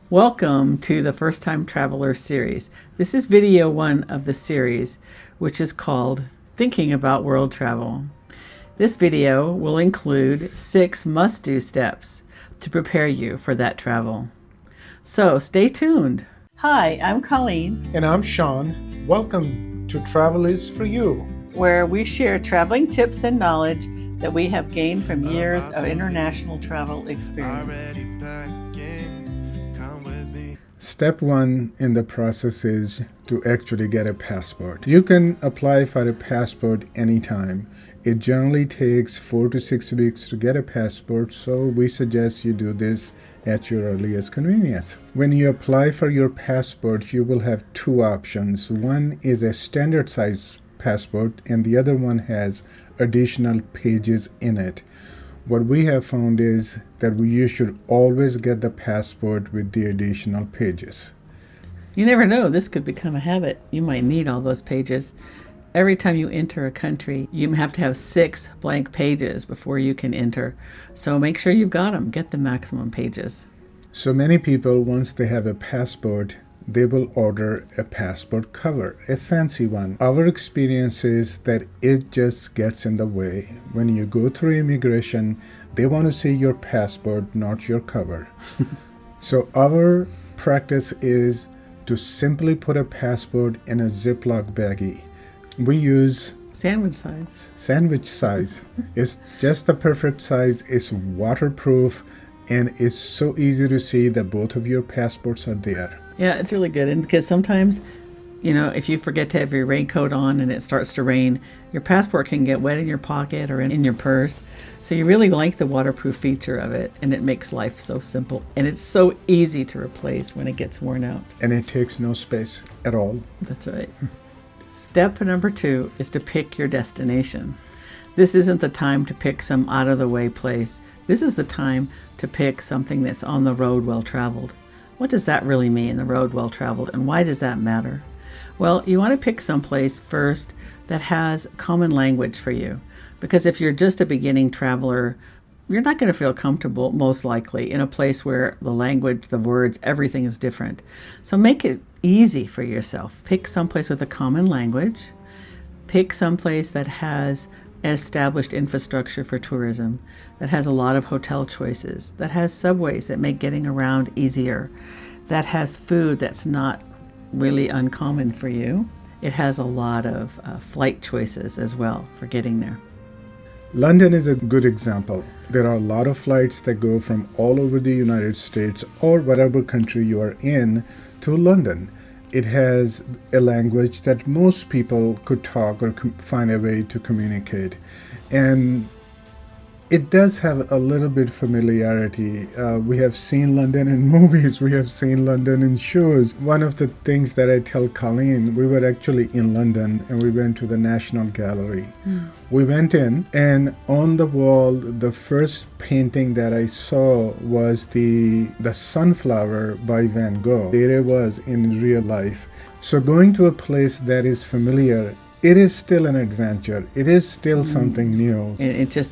Welcome to the First Time Traveler series. This is video 1 of the series, which is called Thinking About World Travel. This video will include 6 must-do steps to prepare you for that travel. So stay tuned. Hi, I'm Colleen, And I'm Shaan. Welcome to Travel is for You. where we share traveling tips and knowledge that we have gained from years of international travel experience. Step 1 in the process is to actually get a passport. You can apply for a passport anytime. It generally takes 4 to 6 weeks to get a passport, so we suggest you do this at your earliest convenience. When you apply for your passport, you will have 2 options. One is a standard size passport, and the other one has additional pages in it. What we have found is that you should always get the passport with the additional pages. You never know, this could become a habit. You might need all those pages. Every time you enter a country, you have to have 6 blank pages before you can enter. So make sure you've got them. Get the maximum pages. So many people, once they have a passport, they will order a passport cover, a fancy one. Our experience is that it just gets in the way. When you go through immigration, they want to see your passport, not your cover. So our practice is to simply put a passport in a Ziploc baggie. We use Sandwich size. sandwich size. It's just the perfect size. It's waterproof, and it's so easy to see that both of your passports are there. Yeah, it's really good. And because sometimes, if you forget to have your raincoat on and it starts to rain, your passport can get wet in your pocket or in your purse. So you really like the waterproof feature of it, and it makes life so simple. And it's so easy to replace when it gets worn out. And it takes no space at all. That's right. Step number 2 is to pick your destination. This isn't the time to pick some out-of-the-way place. This is the time to pick something that's on the road well traveled. What does that really mean, the road well traveled, and why does that matter? Well, you want to pick some place first that has common language for you, because if you're just a beginning traveler, you're not going to feel comfortable, most likely, in a place where the language, the words, everything is different. So make it easy for yourself. Pick someplace with a common language. Pick someplace that has an established infrastructure for tourism, that has a lot of hotel choices, that has subways that make getting around easier, that has food that's not really uncommon for you. It has a lot of flight choices as well for getting there. London is a good example. There are a lot of flights that go from all over the United States or whatever country you are in to London. It has a language that most people could talk or find a way to communicate. And it does have a little bit familiarity. We have seen London in movies. We have seen London in shows. One of the things that I tell Colleen, we were actually in London and we went to the National Gallery. We went in, and on the wall, the first painting that I saw was the sunflower by Van Gogh. There it was in real life. So going to a place that is familiar, it is still an adventure. It is still something new.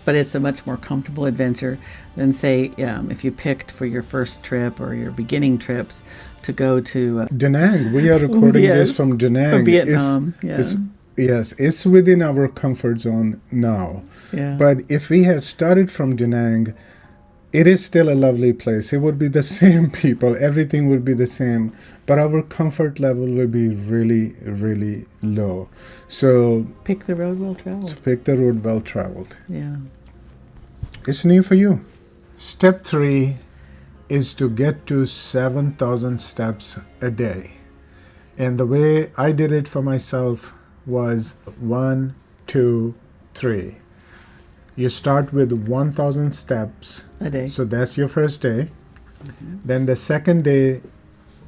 But it's a much more comfortable adventure than, say, if you picked for your first trip or your beginning trips to go to Da Nang. We are recording this from Da Nang. From Vietnam. Yes, it's within our comfort zone now. Yeah. But if we had started from Da Nang, it is still a lovely place. It would be the same people. Everything would be the same. But our comfort level will be really, really low. So Pick the road well traveled. pick the road well traveled. Yeah. It's new for you. Step 3 is to get to 7,000 steps a day. And the way I did it for myself was 1, 2, 3. You start with 1,000 steps A day. So that's your first day. Then the second day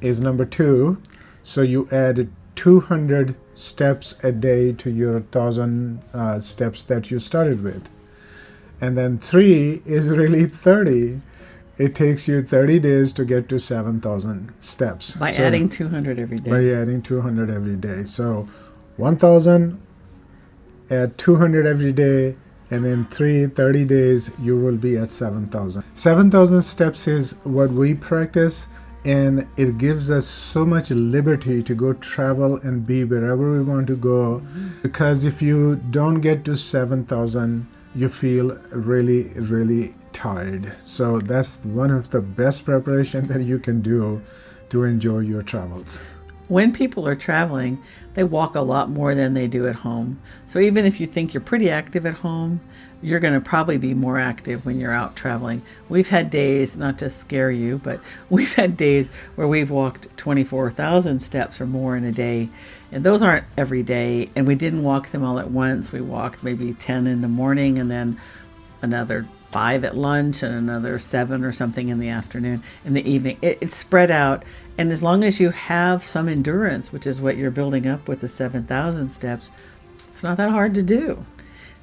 is number 2. So you add 200 steps a day to your 1,000 steps that you started with. And then 3 is really 30. It takes you 30 days to get to 7,000 steps. By adding 200 every day. By adding 200 every day. So 1,000, add 200 every day, and in 30 days, you will be at 7,000. 7,000 steps is what we practice, And it gives us so much liberty to go travel and be wherever we want to go. Because if you don't get to 7,000, you feel really, really tired. So that's one of the best preparation that you can do to enjoy your travels. When people are traveling, they walk a lot more than they do at home. So even if you think you're pretty active at home, you're going to probably be more active when you're out traveling. We've had days, not to scare you, but we've had days where we've walked 24,000 steps or more in a day. And those aren't every day. And we didn't walk them all at once. We walked maybe 10 in the morning and then another 5 at lunch and another 7 or something in the afternoon, in the evening. It's spread out. And as long as you have some endurance, which is what you're building up with the 7,000 steps, it's not that hard to do.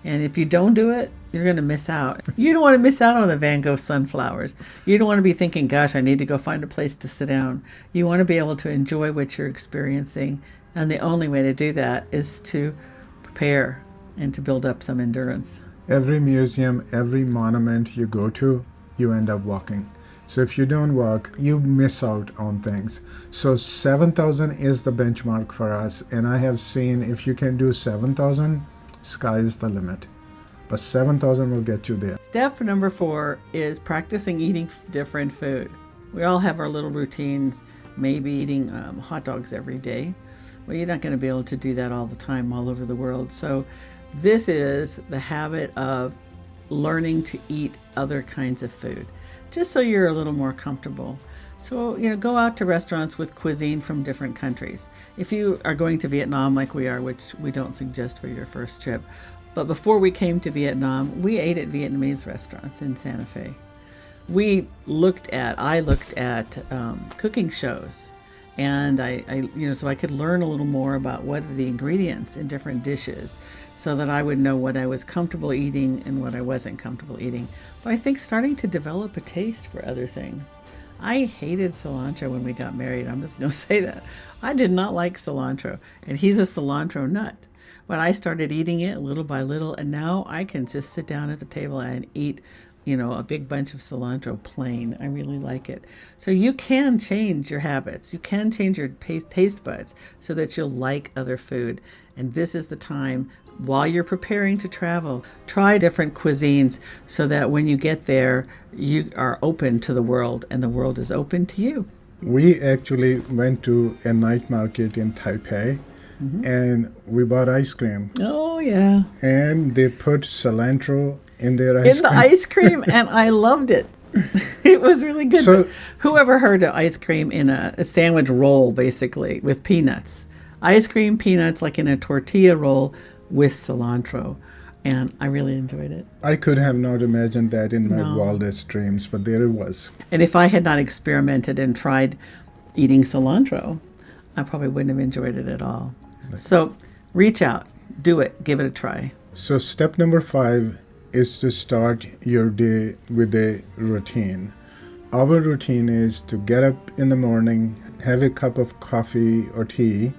And if you don't do it, you're going to miss out. You don't want to miss out on the Van Gogh sunflowers. You don't want to be thinking, gosh, I need to go find a place to sit down. You want to be able to enjoy what you're experiencing. And the only way to do that is to prepare and to build up some endurance. Every museum, every monument you go to, you end up walking. So if you don't walk, you miss out on things. So 7,000 is the benchmark for us. And I have seen if you can do 7,000, sky is the limit. But 7,000 will get you there. Step number 4 is practicing eating different food. We all have our little routines, maybe eating hot dogs every day. Well, you're not going to be able to do that all the time all over the world. So this is the habit of learning to eat other kinds of food, just so you're a little more comfortable. So, go out to restaurants with cuisine from different countries. If you are going to Vietnam like we are, which we don't suggest for your first trip, but before we came to Vietnam, we ate at Vietnamese restaurants in Santa Fe. I looked at cooking shows, and so I could learn a little more about what are the ingredients in different dishes, so that I would know what I was comfortable eating and what I wasn't comfortable eating. But I think starting to develop a taste for other things. I hated cilantro when we got married. I'm just going to say that. I did not like cilantro, and he's a cilantro nut. But I started eating it little by little, and now I can just sit down at the table and eat, a big bunch of cilantro plain. I really like it. So you can change your habits. You can change your taste buds so that you'll like other food. And this is the time, while you're preparing to travel, try different cuisines so that when you get there, you are open to the world and the world is open to you. We actually went to a night market in Taipei, and we bought ice cream. Oh, yeah. And they put cilantro in their ice cream. In the ice cream, and I loved it. It was really good. So, whoever heard of ice cream in a sandwich roll, basically, with peanuts? Ice cream, peanuts, like in a tortilla roll with cilantro. And I really enjoyed it. I could have not imagined that in my wildest dreams, but there it was. And if I had not experimented and tried eating cilantro, I probably wouldn't have enjoyed it at all. So reach out, do it, give it a try. So step number 5 is to start your day with a routine. Our routine is to get up in the morning, have a cup of coffee or tea.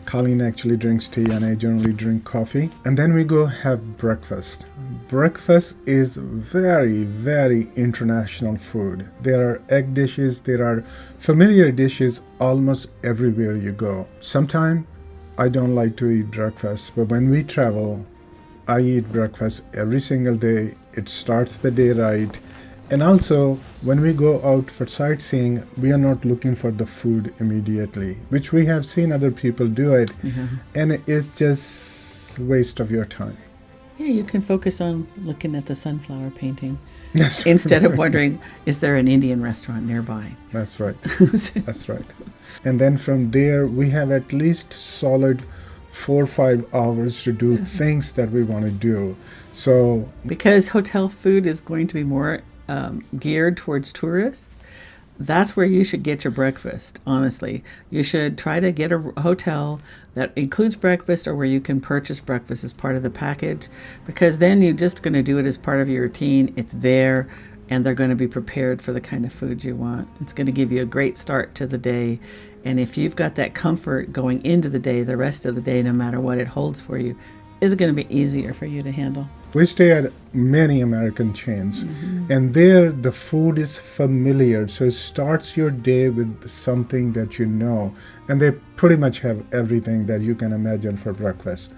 Colleen actually drinks tea and I generally drink coffee. And then we go have breakfast. Breakfast is very, very international food. There are egg dishes, there are familiar dishes almost everywhere you go. Sometimes I don't like to eat breakfast, but when we travel, I eat breakfast every single day. It starts the day right. And also, when we go out for sightseeing, we are not looking for the food immediately, which we have seen other people do it. And it's just a waste of your time. Yeah, you can focus on looking at the sunflower painting That's instead right. of wondering, is there an Indian restaurant nearby? That's right. That's right. And then from there, we have at least solid 4 or 5 hours to do things that we want to do. So because hotel food is going to be more geared towards tourists, that's where you should get your breakfast. Honestly, you should try to get a hotel that includes breakfast or where you can purchase breakfast as part of the package, because then you're just going to do it as part of your routine. It's there and they're going to be prepared for the kind of food you want. It's going to give you a great start to the day. And if you've got that comfort going into the day, the rest of the day, no matter what it holds for you, is going to be easier for you to handle. We stay at many American chains, and there the food is familiar. So it starts your day with something that you know, and they pretty much have everything that you can imagine for breakfast.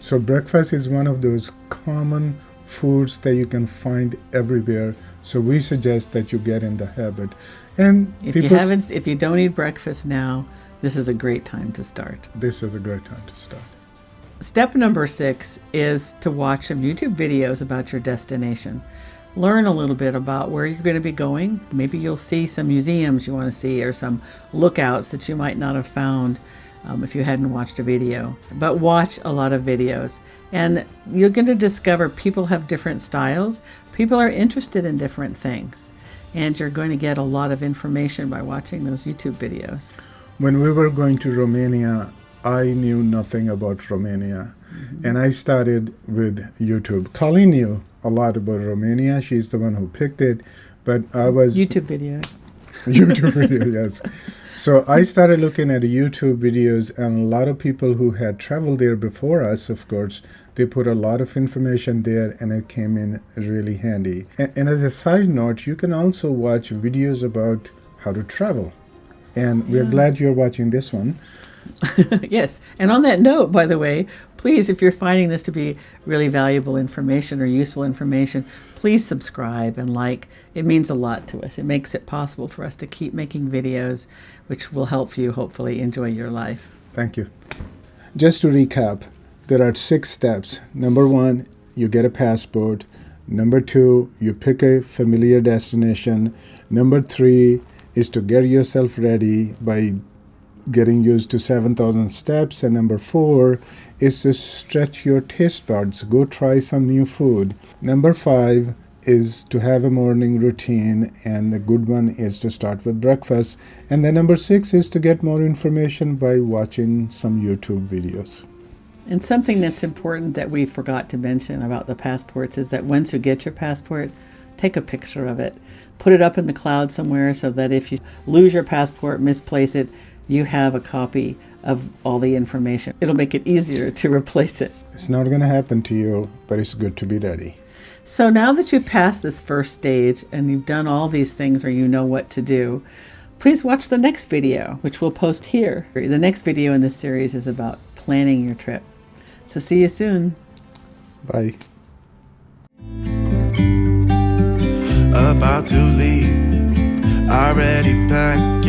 So breakfast is one of those common foods that you can find everywhere. So we suggest that you get in the habit. And if you don't eat breakfast now, this is a great time to start. This is a great time to start. Step number 6 is to watch some YouTube videos about your destination. Learn a little bit about where you're going to be going. Maybe you'll see some museums you want to see or some lookouts that you might not have found if you hadn't watched a video. But watch a lot of videos, and you're going to discover people have different styles. People are interested in different things, and you're going to get a lot of information by watching those YouTube videos. When we were going to Romania, I knew nothing about Romania, and I started with YouTube. Colleen knew a lot about Romania. She's the one who picked it, but I was... YouTube videos. YouTube videos, yes. So I started looking at YouTube videos, and a lot of people who had traveled there before us, of course, they put a lot of information there, and it came in really handy. And as a side note, you can also watch videos about how to travel. And we're glad you're watching this one. Yes. And on that note, by the way, please, if you're finding this to be really valuable information or useful information, please subscribe and like. It means a lot to us. It makes it possible for us to keep making videos, which will help you hopefully enjoy your life. Thank you. Just to recap, there are 6 steps. Number 1, you get a passport. Number 2, you pick a familiar destination. Number 3 is to get yourself ready by getting used to 7,000 steps. And number 4 is to stretch your taste buds. Go try some new food. Number 5 is to have a morning routine, and the good one is to start with breakfast. And then number 6 is to get more information by watching some YouTube videos. And something that's important that we forgot to mention about the passports is that once you get your passport, take a picture of it. Put it up in the cloud somewhere so that if you lose your passport, misplace it, you have a copy of all the information. It'll make it easier to replace it. It's not going to happen to you, but it's good to be ready. So now that you've passed this first stage and you've done all these things, or you know what to do, please watch the next video, which we'll post here. The next video in this series is about planning your trip. So see you soon. Bye. About to leave, already packed